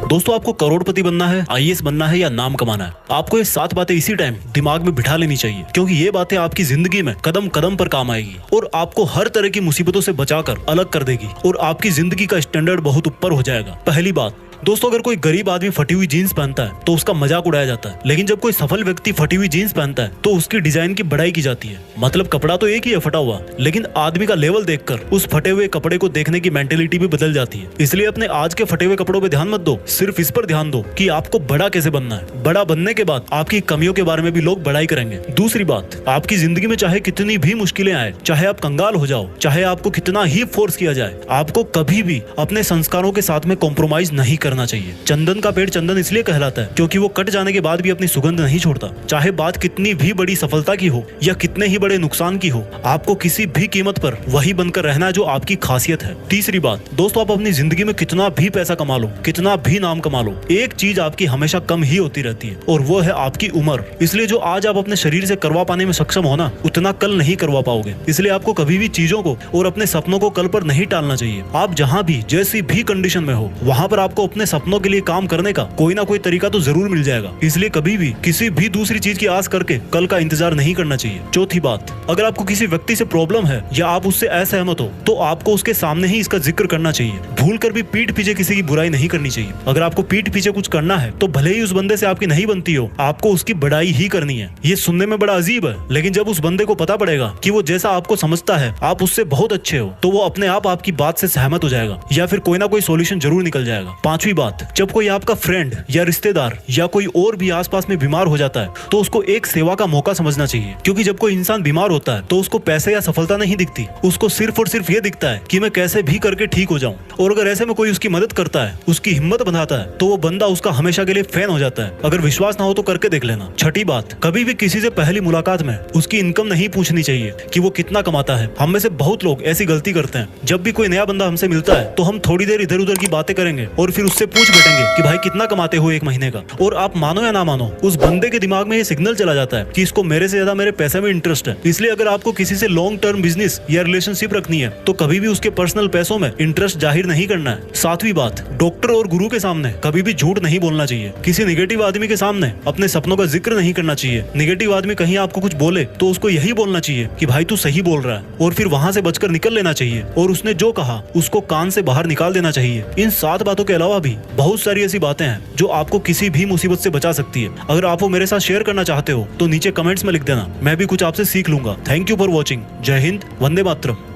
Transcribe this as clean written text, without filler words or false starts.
दोस्तों, आपको करोड़पति बनना है, आईएएस बनना है या नाम कमाना है, आपको ये 7 बातें इसी टाइम दिमाग में बिठा लेनी चाहिए, क्योंकि ये बातें आपकी जिंदगी में कदम कदम पर काम आएगी और आपको हर तरह की मुसीबतों से बचाकर अलग कर देगी और आपकी जिंदगी का स्टैंडर्ड बहुत ऊपर हो जाएगा। पहली बात दोस्तों, अगर कोई गरीब आदमी फटी हुई जीन्स पहनता है तो उसका मजाक उड़ाया जाता है, लेकिन जब कोई सफल व्यक्ति फटी हुई जीन्स पहनता है तो उसकी डिजाइन की बड़ाई की जाती है। मतलब कपड़ा तो एक ही है फटा हुआ, लेकिन आदमी का लेवल देखकर उस फटे हुए कपड़े को देखने की मेंटेलिटी भी बदल जाती है। इसलिए अपने आज के फटे हुए कपड़ों पे ध्यान मत दो, सिर्फ इस पर ध्यान दो कि आपको बड़ा कैसे बनना है। बड़ा बनने के बाद आपकी कमियों के बारे में भी लोग बड़ाई करेंगे। दूसरी बात, आपकी जिंदगी में चाहे कितनी भी मुश्किलें आए, चाहे आप कंगाल हो जाओ, चाहे आपको कितना ही फोर्स किया जाए, आपको कभी भी अपने संस्कारों के साथ में कॉम्प्रोमाइज नहीं करना चाहिए। चंदन का पेड़ चंदन इसलिए कहलाता है क्योंकि वो कट जाने के बाद भी अपनी सुगंध नहीं छोड़ता। चाहे बात कितनी भी बड़ी सफलता की हो या कितने ही बड़े नुकसान की हो, आपको किसी भी कीमत पर वही बनकर रहना है जो आपकी खासियत है। तीसरी बात दोस्तों, आप अपनी जिंदगी में कितना भी पैसा कमा लो, कितना भी नाम कमा लो, एक चीज आपकी हमेशा कम ही होती रहती है और वो है आपकी उम्र। इसलिए जो आज आप अपने शरीर से करवा पाने में सक्षम हो ना, उतना कल नहीं करवा पाओगे। इसलिए आपको कभी भी चीजों को और अपने सपनों को कल पर नहीं टालना चाहिए। आप जहाँ भी जैसी भी कंडीशन में हो, वहाँ पर आपको अपने सपनों के लिए काम करने का कोई ना कोई तरीका तो जरूर मिल जाएगा। इसलिए कभी भी किसी भी दूसरी चीज की आस करके कल का इंतजार नहीं करना चाहिए। चौथी बात, अगर आपको किसी व्यक्ति से प्रॉब्लम है या आप उससे असहमत हो तो आपको उसके सामने ही इसका जिक्र करना चाहिए। भूल कर भी पीठ पीछे किसी की बुराई नहीं करनी चाहिए। अगर आपको पीठ पीछे कुछ करना है तो भले ही उस बंदे से आपकी नहीं बनती हो, आपको उसकी बड़ाई ही करनी है। ये सुनने में बड़ा अजीब है, लेकिन जब उस बंदे को पता पड़ेगा कि वो जैसा आपको समझता है आप उससे बहुत अच्छे हो, तो वो अपने आप आपकी बात से सहमत हो जाएगा या फिर कोई ना कोई सोल्यूशन जरूर निकल जाएगा। पांचवी बात, जब कोई आपका फ्रेंड या रिश्तेदार या कोई और भी आसपास में बीमार हो जाता है तो उसको एक सेवा का मौका समझना चाहिए, क्योंकि जब कोई इंसान बीमार होता है तो उसको पैसे या सफलता नहीं दिखती, उसको सिर्फ और सिर्फ ये दिखता है कि मैं कैसे भी करके ठीक हो जाऊं। और अगर ऐसे में कोई उसकी मदद करता है, उसकी हिम्मत बनाता है, तो वो बंदा उसका हमेशा के लिए फैन हो जाता है। अगर विश्वास ना हो तो करके देख लेना। छठी बात, कभी भी किसी से पहली मुलाकात में उसकी इनकम नहीं पूछनी चाहिए कि वो कितना कमाता है। हम में से बहुत लोग ऐसी गलती करते हैं। जब भी कोई नया बंदा हमसे मिलता है तो हम थोड़ी देर इधर उधर की बातें करेंगे और फिर उससे पूछ बैठेंगे कि भाई कितना कमाते हो एक महीने का। और आप मानो या ना मानो, उस बंदे के दिमाग में ये सिग्नल चला जाता है कि इसको मेरे से ज्यादा मेरे पैसे में इंटरेस्ट है। इसलिए अगर आपको किसी से लॉन्ग टर्म बिजनेस या रिलेशनशिप रखनी है तो कभी भी उसके पर्सनल पैसों में इंटरेस्ट जाहिर नहीं करना है। सातवीं बात, डॉक्टर और गुरु के सामने कभी भी झूठ नहीं बोलना चाहिए। किसी निगेटिव आदमी के सामने अपने सपनों का जिक्र नहीं करना चाहिए। निगेटिव आदमी कहीं आपको कुछ बोले तो उसको यही बोलना चाहिए कि भाई तू सही बोल रहा है, और फिर वहां से बचकर निकल लेना चाहिए और उसने जो कहा उसको कान से बाहर निकाल देना चाहिए। इन 7 बातों के अलावा भी बहुत सारी ऐसी बातें हैं जो आपको किसी भी मुसीबत से बचा सकती है। अगर आप वो मेरे साथ शेयर करना चाहते हो तो नीचे कमेंट्स में लिख देना, मैं भी कुछ आपसे सीख लूंगा। Thank you for watching. जय हिंद, वंदे मातरम।